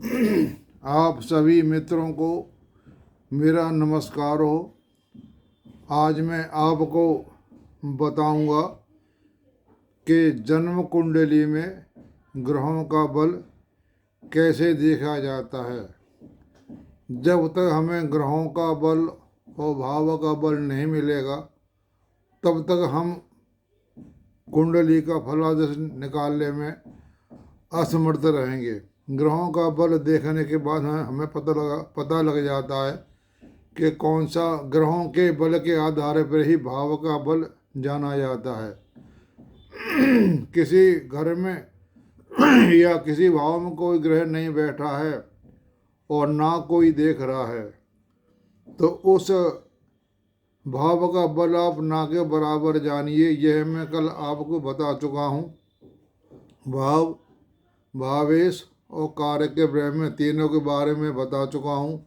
आप सभी मित्रों को मेरा नमस्कार हो। आज मैं आपको बताऊंगा कि जन्म कुंडली में ग्रहों का बल कैसे देखा जाता है। जब तक हमें ग्रहों का बल और भाव का बल नहीं मिलेगा तब तक हम कुंडली का फलादेश निकालने में असमर्थ रहेंगे। ग्रहों का बल देखने के बाद हमें पता लग जाता है कि कौन सा ग्रहों के बल के आधार पर ही भाव का बल जाना जाता है। किसी घर में या किसी भाव में कोई ग्रह नहीं बैठा है और ना कोई देख रहा है तो उस भाव का बल आप ना के बराबर जानिए। यह मैं कल आपको बता चुका हूँ। भाव, भावेश और कार्य के ब्रह्म तीनों के बारे में बता चुका हूँ।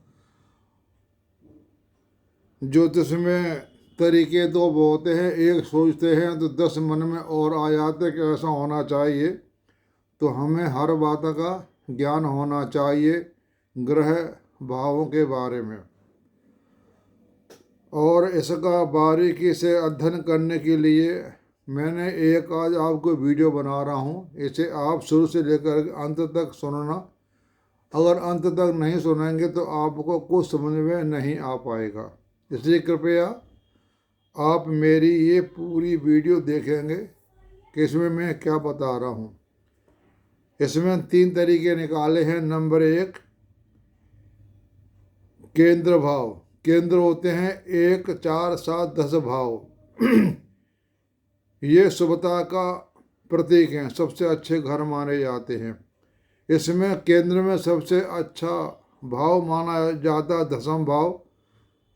ज्योतिष में तरीके दो होते हैं, एक सोचते हैं तो 10 मन में और आ जाते कि ऐसा होना चाहिए। तो हमें हर बात का ज्ञान होना चाहिए ग्रह भावों के बारे में, और इसका बारीकी से अध्ययन करने के लिए मैंने एक आज आपको वीडियो बना रहा हूँ। इसे आप शुरू से लेकर अंत तक सुनना। अगर अंत तक नहीं सुनेंगे तो आपको कुछ समझ में नहीं आ पाएगा, इसलिए कृपया आप मेरी ये पूरी वीडियो देखेंगे कि इसमें मैं क्या बता रहा हूँ। इसमें 3 तरीके निकाले हैं। नंबर 1, केंद्र भाव। केंद्र होते हैं 1, 4, 7, 10 भाव। ये शुभता का प्रतीक हैं, सबसे अच्छे घर माने जाते हैं। इसमें केंद्र में सबसे अच्छा भाव माना जाता है 10वां भाव,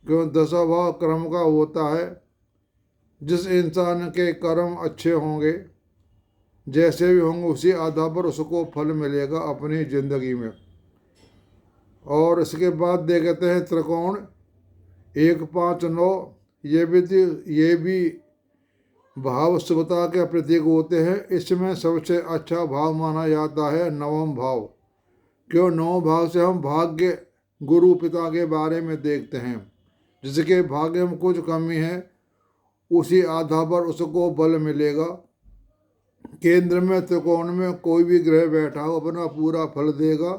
क्यों 10वां भाव कर्म का होता है। जिस इंसान के कर्म अच्छे होंगे, जैसे भी होंगे, उसी आधार पर उसको फल मिलेगा अपनी जिंदगी में। और इसके बाद देखते हैं त्रिकोण 1, 5, 9। ये भी भाव शुभता के प्रतीक होते हैं। इसमें सबसे अच्छा भाव माना जाता है 9वां भाव, क्यों 9 भाव से हम भाग्य, गुरु पिता के बारे में देखते हैं। जिसके भाग्य में कुछ कमी है उसी आधार पर उसको बल मिलेगा। केंद्र में त्रिकोण में कोई भी ग्रह बैठा हो अपना पूरा फल देगा।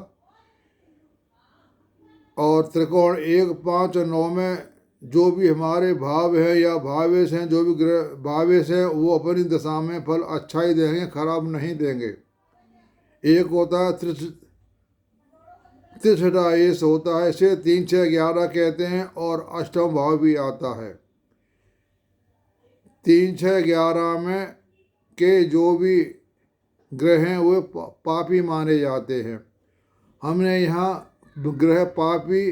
और त्रिकोण 1, 5, 9 में जो भी हमारे भाव है या भावेश हैं, जो भी ग्रह भावेश है, वो अपनी दशा में फल अच्छा ही देंगे, खराब नहीं देंगे। एक होता है त्रिछटाएश होता है, इसे 3, 6, 11 कहते हैं। और अष्टम भाव भी आता है। 3, 6, 11 में के जो भी ग्रह हैं वो पापी माने जाते हैं। हमने यहाँ ग्रह पापी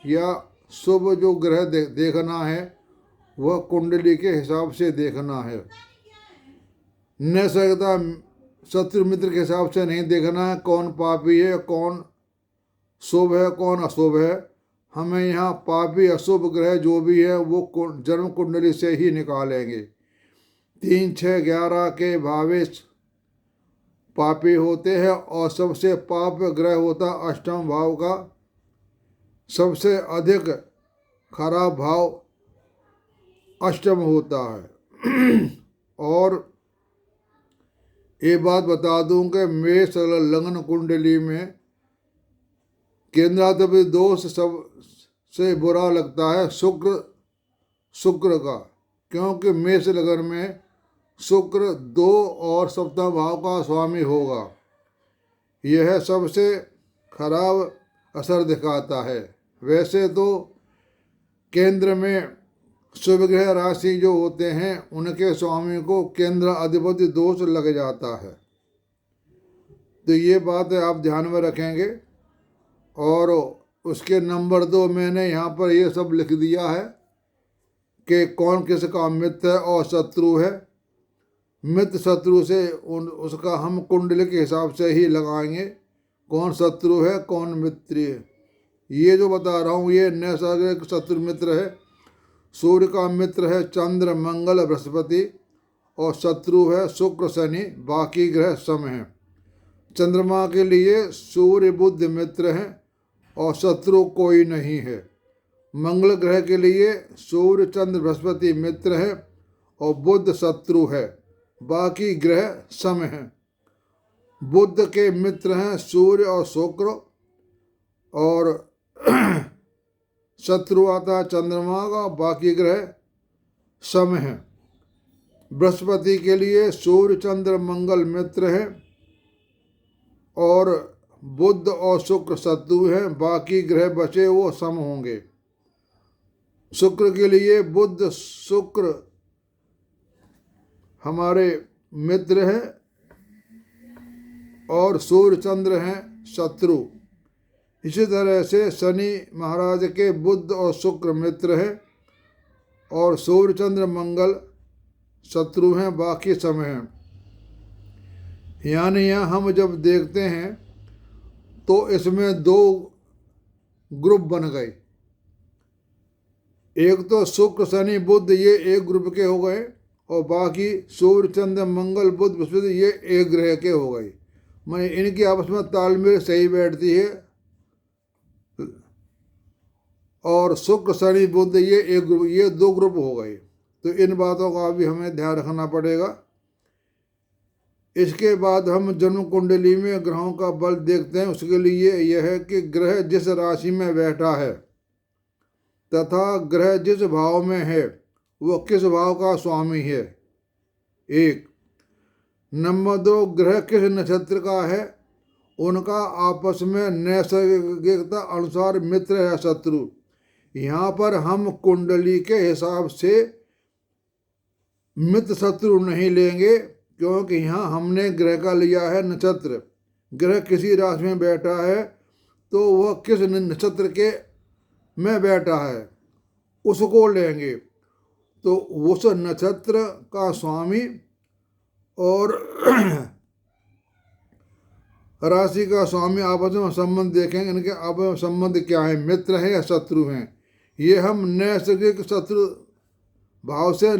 या शुभ जो ग्रह देखना है वह कुंडली के हिसाब से देखना है। न सकता शत्रु मित्र के हिसाब से नहीं देखना है कौन पापी है, कौन शुभ है, कौन अशुभ है। हमें यहाँ पापी अशुभ ग्रह जो भी है वो जन्म कुंडली से ही निकालेंगे। 3, 6, 11 के भावेश पापी होते हैं और सबसे पाप ग्रह होता अष्टम भाव का। सबसे अधिक खराब भाव अष्टम होता है। और ये बात बता दूं कि मेष लग्न कुंडली में केंद्राधिपति दोष सबसे बुरा लगता है शुक्र का, क्योंकि मेष लग्न में शुक्र 2 और सप्तम भाव का स्वामी होगा। यह सबसे खराब असर दिखाता है। वैसे तो केंद्र में शुभ ग्रह राशि जो होते हैं उनके स्वामी को केंद्र अधिपति दोष लग जाता है। तो ये बात आप ध्यान में रखेंगे। और उसके नंबर 2 मैंने यहाँ पर ये सब लिख दिया है कि कौन किसका मित्र और शत्रु है। मित्र शत्रु से उसका हम कुंडली के हिसाब से ही लगाएंगे कौन शत्रु है कौन मित्र है। ये जो बता रहा हूँ ये नैसर्गिक शत्रु मित्र है। सूर्य का मित्र है चंद्र, मंगल, बृहस्पति, और शत्रु है शुक्र, शनि। बाकी ग्रह सम हैं। चंद्रमा के लिए सूर्य बुध मित्र हैं और शत्रु कोई नहीं है। मंगल ग्रह के लिए सूर्य चंद्र बृहस्पति मित्र है और बुध शत्रु है, बाकी ग्रह सम हैं। बुध के मित्र हैं सूर्य और शुक्र और शत्रु आता है चंद्रमा का, बाकी ग्रह सम हैं। बृहस्पति के लिए सूर्य चंद्र मंगल मित्र है और बुध और शुक्र शत्रु हैं, बाकी ग्रह बचे वो सम होंगे। शुक्र के लिए बुध शुक्र हमारे मित्र हैं और सूर्य चंद्र हैं शत्रु। इसी तरह से शनि महाराज के बुध और शुक्र मित्र हैं और सूर्य चंद्र मंगल शत्रु हैं, बाकी सम हैं। यानी यहाँ हम जब देखते हैं तो इसमें दो ग्रुप बन गए। एक तो शुक्र शनि बुध ये एक ग्रुप के हो गए और बाकी सूर्य चंद्र मंगल बुध बृहस्पति ये एक ग्रह के हो गए। माने इनकी आपस में तालमेल सही बैठती है और शुक्र शनि बुध ये एक ग्रुप, ये दो ग्रुप हो गए। तो इन बातों का भी हमें ध्यान रखना पड़ेगा। इसके बाद हम जन्म कुंडली में ग्रहों का बल देखते हैं। उसके लिए यह है कि ग्रह जिस राशि में बैठा है तथा ग्रह जिस भाव में है वह किस भाव का स्वामी है। एक नंबर 2 ग्रह किस नक्षत्र का है, उनका आपस में नैसर्गिकता अनुसार मित्र है शत्रु। यहाँ पर हम कुंडली के हिसाब से मित्र शत्रु नहीं लेंगे, क्योंकि यहाँ हमने ग्रह का लिया है नक्षत्र। ग्रह किसी राशि में बैठा है तो वह किस नक्षत्र के में बैठा है उसको लेंगे। तो उस नक्षत्र का स्वामी और राशि का स्वामी आपस में संबंध देखेंगे। इनके आपस में संबंध क्या है, मित्र है या शत्रु हैं। ये हम नैसर्गिक शत्रु भाव से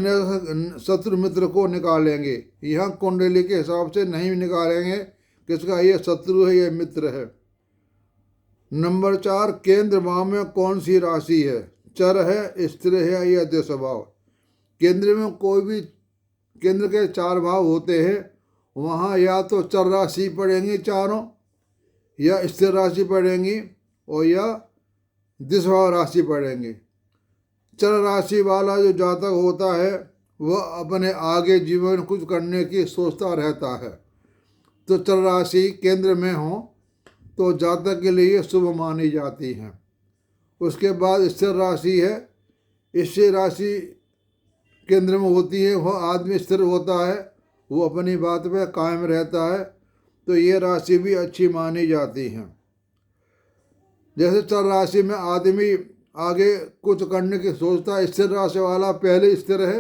शत्रु मित्र को निकालेंगे। यहाँ कुंडली के हिसाब से नहीं निकालेंगे किसका ये शत्रु है ये मित्र है। नंबर 4 केंद्र भाव में कौन सी राशि है, चर है, स्थिर है या द्वितीय भाव। केंद्र में कोई भी केंद्र के 4 भाव होते हैं, वहाँ या तो चर राशि पड़ेंगी चारों, या स्थिर राशि पड़ेंगी और या द्वितीय राशि पड़ेंगी। चर राशि वाला जो जातक होता है वह अपने आगे जीवन में कुछ करने की सोचता रहता है। तो चर राशि केंद्र में हो तो जातक के लिए शुभ मानी जाती हैं। उसके बाद स्थिर राशि है। स्थिर राशि केंद्र में होती है, वह आदमी स्थिर होता है, वो अपनी बात पे कायम रहता है, तो ये राशि भी अच्छी मानी जाती हैं। जैसे चर राशि में आदमी आगे कुछ करने की सोचता है, स्थिर राशि वाला पहले स्थिर है,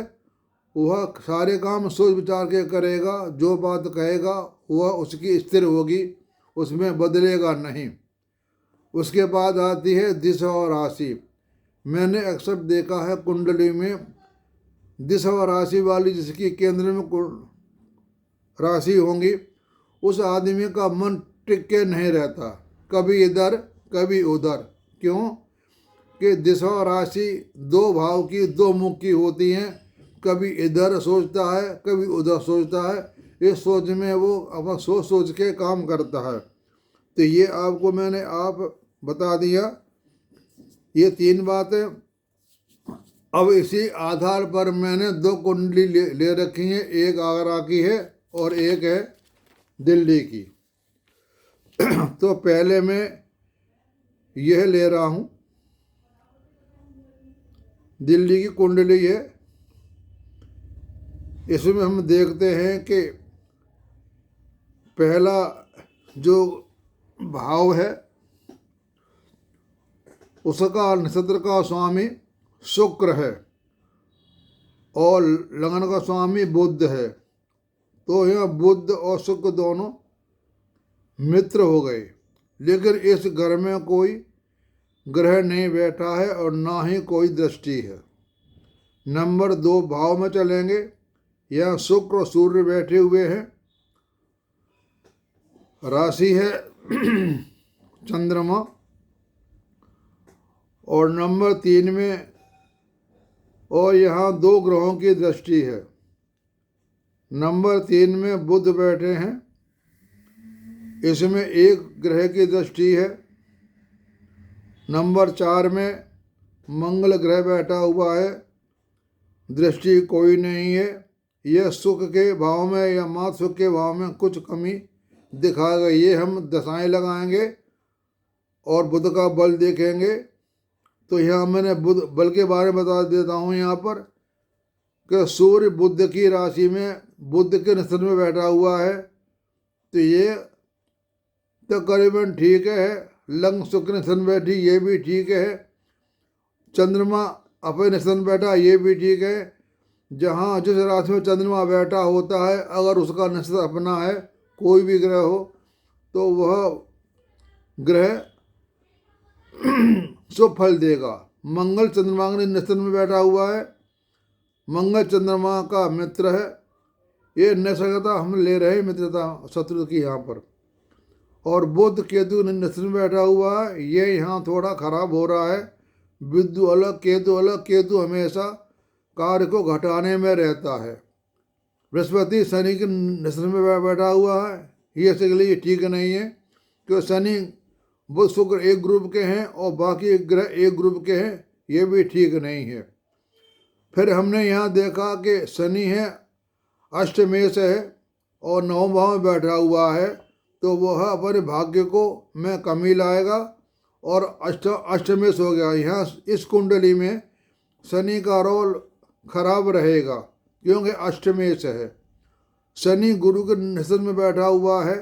वह सारे काम सोच विचार के करेगा, जो बात कहेगा वह उसकी स्थिर होगी, उसमें बदलेगा नहीं। उसके बाद आती है द्वितीय राशि। मैंने अक्सर देखा है कुंडली में द्वितीय राशि वाली जिसकी केंद्र में राशि होंगी, उस आदमी का मन टिक के नहीं रहता, कभी इधर कभी उधर। क्यों कि द्वितीय राशि 2 भाव की 2 मुख की होती हैं, कभी इधर सोचता है कभी उधर सोचता है। इस सोच में वो अपना सोच सोच के काम करता है। तो ये आपको मैंने आप बता दिया ये 3 बातें। अब इसी आधार पर मैंने 2 कुंडली ले रखी हैं, एक आगरा की है और एक है दिल्ली की। तो पहले मैं यह ले रहा हूँ, दिल्ली की कुंडली है। इसमें हम देखते हैं कि पहला जो भाव है उसका नक्षत्र का स्वामी शुक्र है और लगन का स्वामी बुध है। तो यह बुध और शुक्र दोनों मित्र हो गए, लेकिन इस घर में कोई ग्रह नहीं बैठा है और ना ही कोई दृष्टि है। नंबर 2 भाव में चलेंगे, यहाँ शुक्र और सूर्य बैठे हुए हैं राशि है चंद्रमा, और नंबर 3 में, और यहाँ 2 ग्रहों की दृष्टि है। नंबर 3 में बुध बैठे हैं, इसमें 1 ग्रह की दृष्टि है। नंबर 4 में मंगल ग्रह बैठा हुआ है, दृष्टि कोई नहीं है। यह सुख के भाव में या मात सुख के भाव में कुछ कमी दिखाएगा। ये हम दशाएं लगाएंगे और बुध का बल देखेंगे। तो यहाँ मैंने बुध बल के बारे में बता देता हूँ यहाँ पर कि सूर्य बुध की राशि में बुध के नक्षत्र में बैठा हुआ है, तो ये तकरीबन ठीक है। लग्न शुक्र नक्षत्र में बैठी, ये भी ठीक है। चंद्रमा अपने नक्षत्र में बैठा, ये भी ठीक है। जहाँ जिस राशि में चंद्रमा बैठा होता है, अगर उसका नक्षत्र अपना है, कोई भी ग्रह हो, तो वह ग्रह शुभ फल देगा। मंगल चंद्रमा के नक्षत्र में बैठा हुआ है, मंगल चंद्रमा का मित्र है। ये नैसर्गिकता हम ले रहे हैं, मित्रता शत्रु की यहाँ पर। और बुध केतु नक्षत्र में बैठा हुआ है, ये यहाँ थोड़ा खराब हो रहा है। विद्यु अलग केतु अलग, केतु हमेशा कार्य को घटाने में रहता है। बृहस्पति शनि के नक्षत्र में बैठा हुआ है, ये इसके लिए ठीक नहीं है, क्योंकि शनि बुध शुक्र एक ग्रुप के हैं और बाकी ग्रह एक ग्रुप के हैं, ये भी ठीक नहीं है। फिर हमने यहाँ देखा कि शनि है अष्टमेश है और 9वें भाव में बैठा हुआ है, तो वह अपने भाग्य को में कमी लाएगा और अष्टमेश हो गया। यहाँ इस कुंडली में शनि का रोल खराब रहेगा, क्योंकि अष्टमेश है। शनि गुरु के नक्षत्र में बैठा हुआ है,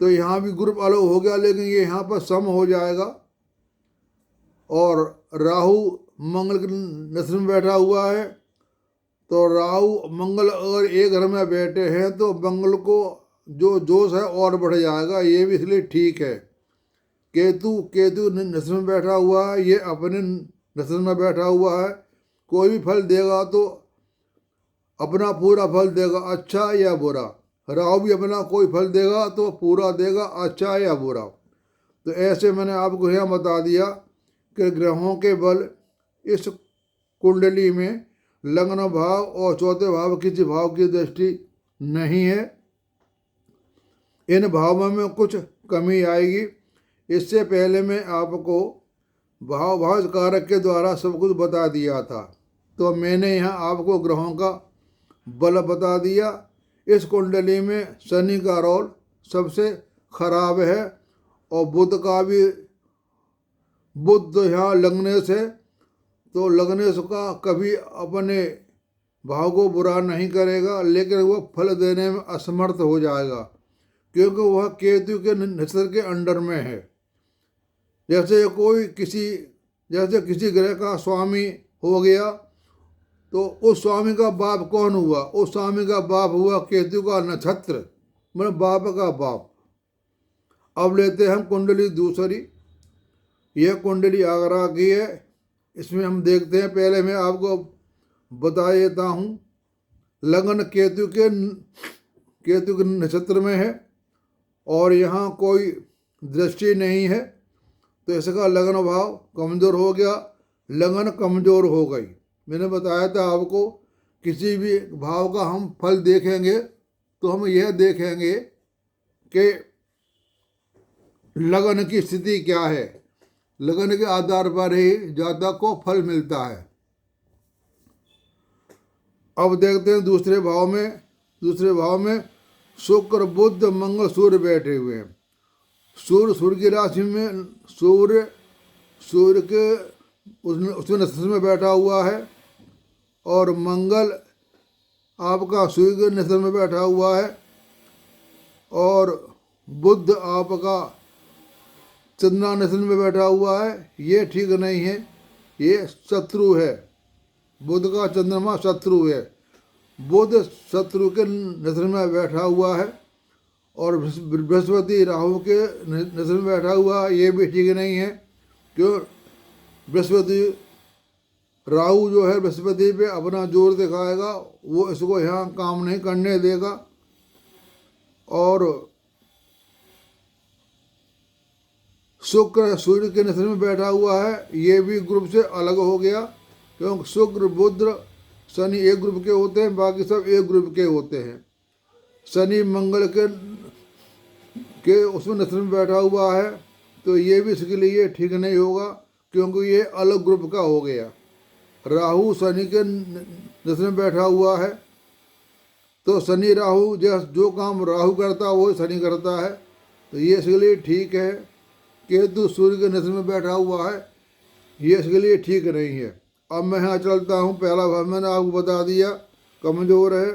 तो यहाँ भी ग्रुप अलग हो गया, लेकिन ये यहाँ पर सम हो जाएगा। और राहु मंगल के नक्षत्र में बैठा हुआ है, तो राहु मंगल अगर एक घर में बैठे हैं तो मंगल को जो जोश है और बढ़ जाएगा, ये भी इसलिए ठीक है। केतु नक्षत्र में बैठा हुआ है, ये अपने नक्षत्र में बैठा हुआ है। कोई भी फल देगा तो अपना पूरा फल देगा, अच्छा या बुरा। राहु भी अपना कोई फल देगा तो पूरा देगा, अच्छा या बुरा। तो ऐसे मैंने आपको यहाँ बता दिया कि ग्रहों के बल इस कुंडली में लग्न भाव और चौथे भाव किसी भाव की दृष्टि नहीं है। इन भावों में कुछ कमी आएगी। इससे पहले मैं आपको भाव कारक के द्वारा सब कुछ बता दिया था, तो मैंने यहाँ आपको ग्रहों का बल बता दिया। इस कुंडली में शनि का रोल सबसे खराब है और बुध का भी, बुध यहाँ लग्नेश है, तो लग्नेश का कभी अपने भाव को बुरा नहीं करेगा, लेकिन वह फल देने में असमर्थ हो जाएगा, क्योंकि वह केतु के नक्षत्र के अंडर में है। जैसे किसी ग्रह का स्वामी हो गया, तो उस स्वामी का बाप कौन हुआ? उस स्वामी का बाप हुआ केतु का नक्षत्र, मतलब बाप का बाप। अब लेते हैं हम कुंडली दूसरी। यह कुंडली आगरा की है। इसमें हम देखते हैं, पहले मैं आपको बता देता हूँ। लगन केतु के नक्षत्र में है और यहाँ कोई दृष्टि नहीं है, तो इसका लगन भाव कमज़ोर हो गया, लगन कमज़ोर हो गई। मैंने बताया था आपको, किसी भी भाव का हम फल देखेंगे तो हम यह देखेंगे कि लगन की स्थिति क्या है। लगन के आधार पर ही जातक को फल मिलता है। अब देखते हैं दूसरे भाव में शुक्र बुध मंगल सूर्य बैठे हुए हैं। सूर्य की राशि में सूर्य के उसमें नक्षत्र में बैठा हुआ है, और मंगल आपका सूर्य के नक्षत्र में बैठा हुआ है, और बुध आपका चंद्रमा नक्षत्र में बैठा हुआ है। ये ठीक नहीं है, ये शत्रु है। बुध का चंद्रमा शत्रु है। बुध शत्रु के नक्षत्र में बैठा हुआ है, और बृहस्पति राहु के नक्षत्र में बैठा हुआ है, ये भी ठीक नहीं है। क्यों? बृहस्पति राहु जो है बृहस्पति पे अपना जोर दिखाएगा, वो इसको यहाँ काम नहीं करने देगा। और शुक्र सूर्य के नक्षत्र में बैठा हुआ है, ये भी ग्रुप से अलग हो गया, क्योंकि शुक्र बुध शनि एक ग्रुप के होते हैं, बाकी सब एक ग्रुप के होते हैं। शनि मंगल के उसमें नक्षत्र में बैठा हुआ है, तो ये भी इसके लिए ठीक नहीं होगा, क्योंकि ये अलग ग्रुप का हो गया। राहु शनि के नक्षत्र में बैठा हुआ है, तो शनि राहु जो काम राहु करता है वो शनि करता है, तो ये इसके लिए ठीक है। केतु सूर्य के नक्षत्र में बैठा हुआ है, ये इसके लिए ठीक नहीं है। अब मैं यहाँ चलता हूँ, पहला भाव मैंने आपको बता दिया कमजोर है,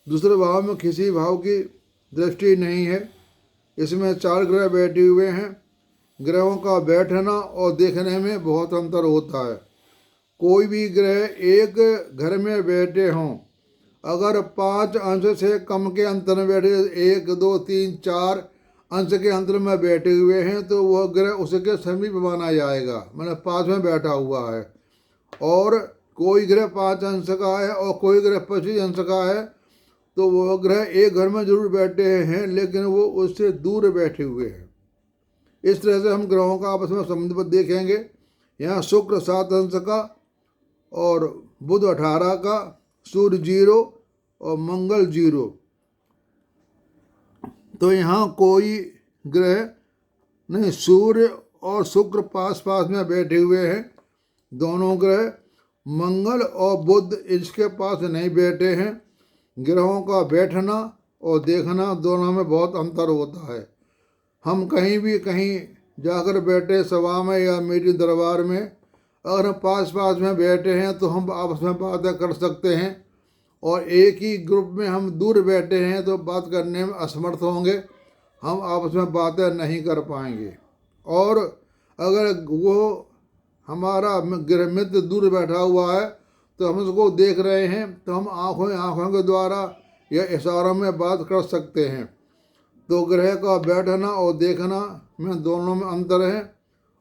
दूसरे भाव में किसी भाव की दृष्टि नहीं है, इसमें 4 ग्रह बैठे हुए हैं। ग्रहों का बैठना और देखने में बहुत अंतर होता है। कोई भी ग्रह एक घर में बैठे हों, अगर 5 अंश से कम के अंतर में बैठे, 1 2 3 4 अंश के अंतर में बैठे हुए हैं, तो वह ग्रह उसके समीप माना जाएगा, मतलब 5 में बैठा हुआ है। और कोई ग्रह 5 अंश का है और कोई ग्रह 25 अंश का है, तो वह ग्रह एक घर में जरूर बैठे हैं, लेकिन वो उससे दूर बैठे हुए हैं। इस तरह से हम ग्रहों का आपस में संबंध देखेंगे। यहाँ शुक्र 7 अंश का और बुध 18 का, सूर्य 0 और मंगल 0। तो यहाँ कोई ग्रह नहीं, सूर्य और शुक्र पास पास में बैठे हुए हैं, दोनों ग्रह। मंगल और बुध इसके पास नहीं बैठे हैं। ग्रहों का बैठना और देखना दोनों में बहुत अंतर होता है। हम कहीं जाकर बैठे सभा में या मीटिंग दरबार में, अगर हम पास पास में बैठे हैं तो हम आपस में बातें कर सकते हैं, और एक ही ग्रुप में हम दूर बैठे हैं तो बात करने में असमर्थ होंगे, हम आपस में बातें नहीं कर पाएंगे। और अगर वो हमारा गृह मित्र दूर बैठा हुआ है तो हम उसको देख रहे हैं, तो हम आँखों के द्वारा या इशारों में बात कर सकते हैं। तो ग्रह का बैठना और देखना में दोनों में अंतर है।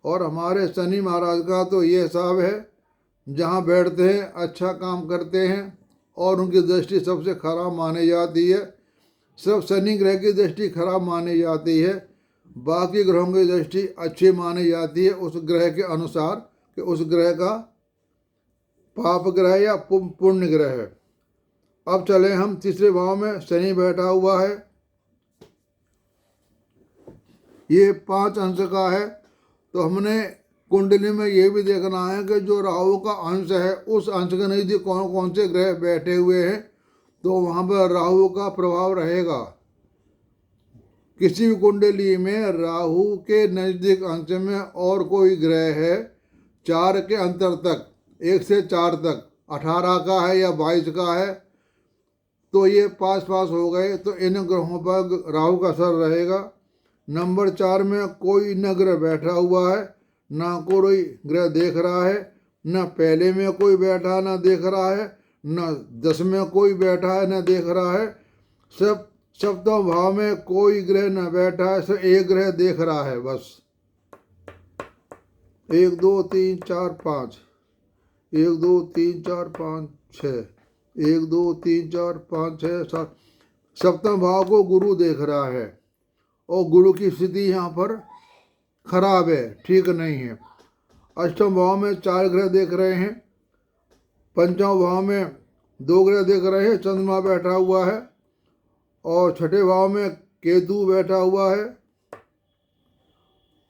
और हमारे शनि महाराज का तो ये हिसाब है, जहाँ बैठते हैं अच्छा काम करते हैं और उनकी दृष्टि सबसे खराब मानी जाती है। सब शनि ग्रह की दृष्टि खराब मानी जाती है, बाकी ग्रहों की दृष्टि अच्छी मानी जाती है उस ग्रह के अनुसार कि उस ग्रह का पाप ग्रह या पुण्य ग्रह है। अब चले हम तीसरे भाव में, शनि बैठा हुआ है, ये 5 अंश का है। तो हमने कुंडली में ये भी देखना है कि जो राहु का अंश है, उस अंश के नज़दीक कौन कौन से ग्रह बैठे हुए हैं, तो वहाँ पर राहु का प्रभाव रहेगा। किसी भी कुंडली में राहु के नज़दीक अंश में और कोई ग्रह है 4 के अंतर तक, 1 से 4 तक, 18 का है या 22 का है, तो ये पास हो गए, तो इन ग्रहों पर राहु का असर रहेगा। नंबर 4 में कोई न ग्रह बैठा हुआ है, ना कोई ग्रह देख रहा है, न पहले में कोई बैठा ना देख रहा है, न 10 में कोई बैठा है ना देख रहा है। सब सप्तम भाव में कोई ग्रह न बैठा है, सिर्फ एक ग्रह देख रहा है बस। 1 2 3 4 5, 1 2 3 4 5 6, 1 2 3 4 5 6 7। सप्तम भाव को गुरु देख रहा है, और गुरु की स्थिति यहाँ पर खराब है, ठीक नहीं है। अष्टम भाव में 4 ग्रह देख रहे हैं, पंचम भाव में 2 ग्रह देख रहे हैं, चंद्रमा बैठा हुआ है, और छठे भाव में केतु बैठा हुआ है,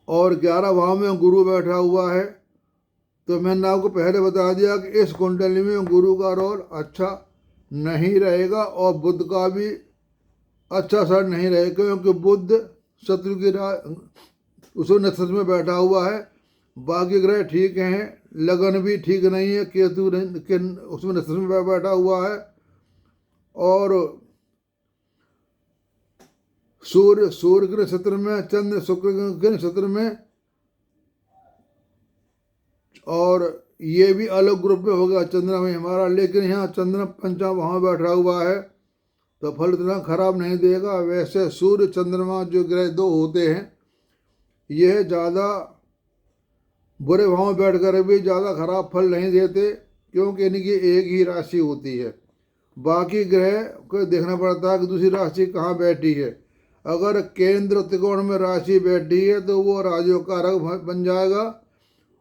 और 11 भाव में गुरु बैठा हुआ है। तो मैंने आपको पहले बता दिया कि इस कुंडली में गुरु का रोल अच्छा नहीं रहेगा, और बुध का भी अच्छा असर नहीं रहेगा, क्योंकि बुध शत्रु की उस नक्षत्र में बैठा हुआ है। बाकी ग्रह ठीक हैं, लगन भी ठीक नहीं है, केतु के उसमें नक्षत्र में बैठा हुआ है, और सूर्य के नक्षत्र में, चंद्र शुक्र के नक्षत्र में, और ये भी अलग ग्रुप में होगा चंद्रमा में हमारा। लेकिन यहाँ चंद्रमा पंचम वहाँ बैठा हुआ है, तो फल इतना खराब नहीं देगा। वैसे सूर्य चंद्रमा जो ग्रह 2 होते हैं, यह ज़्यादा बुरे भाव में बैठ कर भी ज़्यादा खराब फल नहीं देते, क्योंकि इनकी एक ही राशि होती है। बाकी ग्रह को देखना पड़ता है कि दूसरी राशि कहाँ बैठी है। अगर केंद्र त्रिकोण में राशि बैठी है तो वो राजयोगकारक बन जाएगा।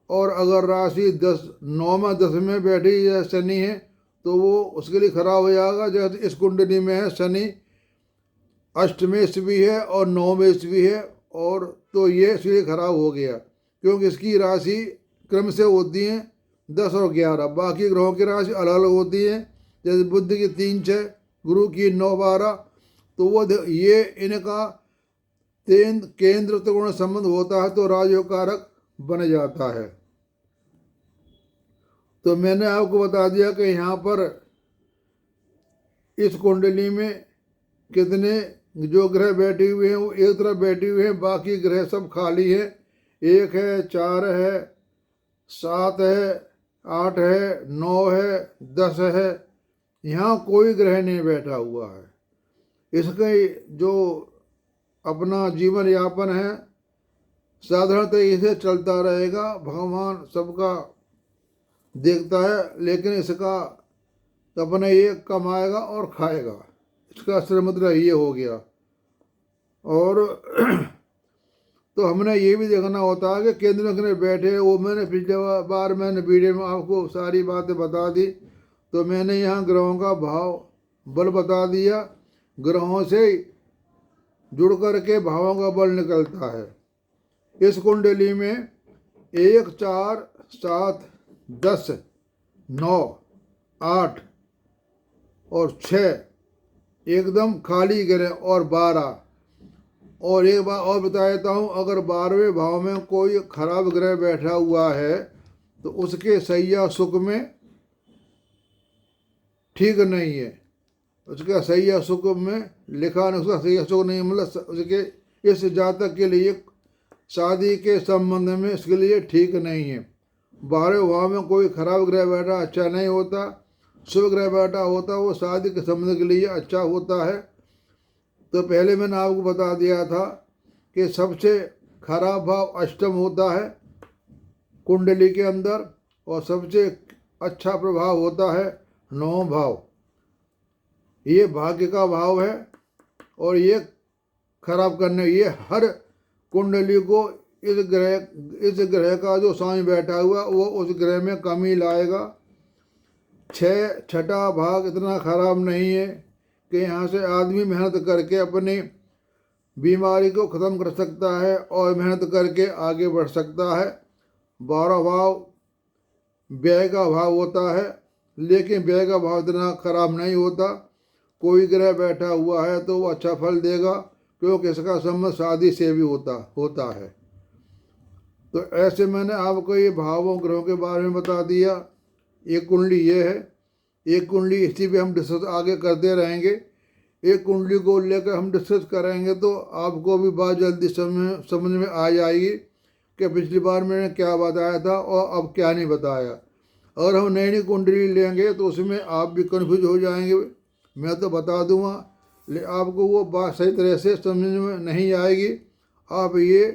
और अगर राशि 9 में 10 में बैठी या शनि है तो वो उसके लिए खराब हो जाएगा। जैसे इस कुंडली में है शनि अष्टमेश भी है और नवमेश भी है, और तो ये इसलिए खराब हो गया क्योंकि इसकी राशि क्रम से होती हैं 10 और 11। बाकी ग्रहों की राशि अलग अलग होती है। जैसे बुध की 3 6, गुरु की 9 12, तो वो ये इनका केंद्र त्रिकोण संबंध होता है तो राजयोग कारक बन जाता है। तो मैंने आपको बता दिया कि यहाँ पर इस कुंडली में कितने जो ग्रह बैठे हुए हैं वो एक तरफ बैठे हुए हैं, बाकी ग्रह सब खाली है। 1 है, 4 है, 7 है, 8 है, 9 है, 10 है, यहाँ कोई ग्रह नहीं बैठा हुआ है। इसके जो अपना जीवन यापन है साधारणतः इसे चलता रहेगा, भगवान सबका देखता है, लेकिन इसका अपने ये कमाएगा और खाएगा। इसका श्रीमुद्रा ये हो गया। और तो हमने ये भी देखना होता है कि केंद्र में बैठे, वो मैंने पिछले बार मैंने वीडियो में आपको सारी बातें बता दी। तो मैंने यहाँ ग्रहों का भाव बल बता दिया, ग्रहों से जुड़ कर के भावों का बल निकलता है। इस कुंडली में 1 4 7 10 9 8 और 6 एकदम खाली ग्रह और 12। और एक बात और बता देता हूँ, अगर 12वें भाव में कोई खराब ग्रह बैठा हुआ है तो उसके सैया सुख में ठीक नहीं है। उसका सैया सुख में लिखा नहीं, उसका सैया सुख नहीं, मतलब उसके इस जातक के लिए शादी के संबंध में इसके लिए ठीक नहीं है। 12वें भाव में कोई खराब ग्रह बैठा अच्छा नहीं होता, शुभ ग्रह बैठा होता वो शादी के संबंध के लिए अच्छा होता है। तो पहले मैंने आपको बता दिया था कि सबसे खराब भाव अष्टम होता है कुंडली के अंदर, और सबसे अच्छा प्रभाव होता है 9वां भाव। ये भाग्य का भाव है, और ये खराब करने, ये हर कुंडली को इस ग्रह का जो स्वामी बैठा हुआ वो उस ग्रह में कमी लाएगा। 6ठा भाग इतना खराब नहीं है कि यहाँ से आदमी मेहनत करके अपनी बीमारी को ख़त्म कर सकता है और मेहनत करके आगे बढ़ सकता है। 12 भाव व्यय का भाव होता है, लेकिन व्यय का भाव इतना खराब नहीं होता। कोई ग्रह बैठा हुआ है तो वो अच्छा फल देगा, क्योंकि इसका संबंध शादी से भी होता है। तो ऐसे मैंने आपको ये भावों ग्रहों के बारे में बता दिया। एक कुंडली ये है, एक कुंडली इसी पे हम डिस्कस आगे करते रहेंगे। एक कुंडली को लेकर हम डिस्कस करेंगे तो आपको भी बात जल्दी समझ में आ जाएगी कि पिछली बार मैंने क्या बताया था और अब क्या नहीं बताया। अगर हम नई नई कुंडली लेंगे तो उसमें आप भी कन्फ्यूज हो जाएंगे। मैं तो बता दूंगा, लेकिन आपको वो बात सही तरह से समझ में नहीं आएगी। आप ये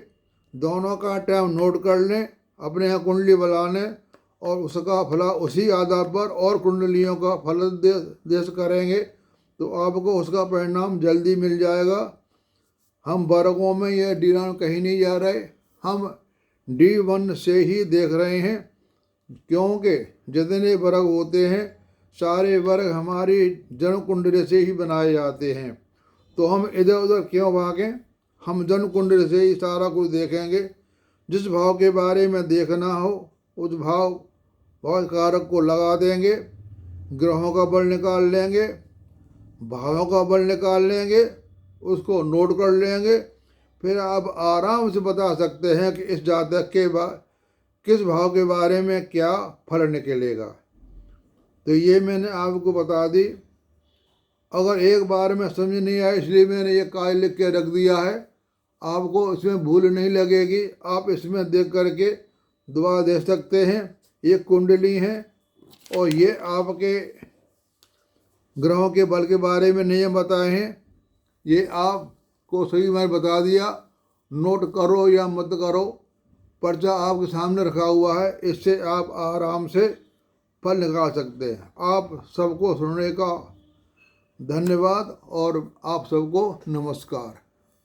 दोनों का टाइम नोट कर लें, अपने यहाँ कुंडली बना लें, और उसका फल उसी आधार पर और कुंडलियों का फल देश करेंगे तो आपको उसका परिणाम जल्दी मिल जाएगा। हम वर्गों में ये D9 कहीं नहीं जा रहे, हम D1 से ही देख रहे हैं, क्योंकि जितने वर्ग होते हैं सारे वर्ग हमारी जन्म कुंडली से ही बनाए जाते हैं। तो हम इधर उधर क्यों भागें, हम जन्म कुंडली से ही सारा कुछ देखेंगे। जिस भाव के बारे में देखना हो उस भाव कारक को लगा देंगे, ग्रहों का बल निकाल लेंगे, भावों का बल निकाल लेंगे, उसको नोट कर लेंगे। फिर आप आराम से बता सकते हैं कि इस जातक के किस भाव के बारे में क्या फल निकलेगा। तो ये मैंने आपको बता दी। अगर एक बार में समझ नहीं आया इसलिए मैंने ये कागज लिख के रख दिया है, आपको इसमें भूल नहीं लगेगी। आप इसमें देख करके दुआ दे सकते हैं। ये कुंडली है और ये आपके ग्रहों के बल के बारे में नियम बताए हैं, ये आपको सही मैंने बता दिया। नोट करो या मत करो, पर्चा आपके सामने रखा हुआ है, इससे आप आराम से फल निकाल सकते हैं। आप सबको सुनने का धन्यवाद और आप सबको नमस्कार।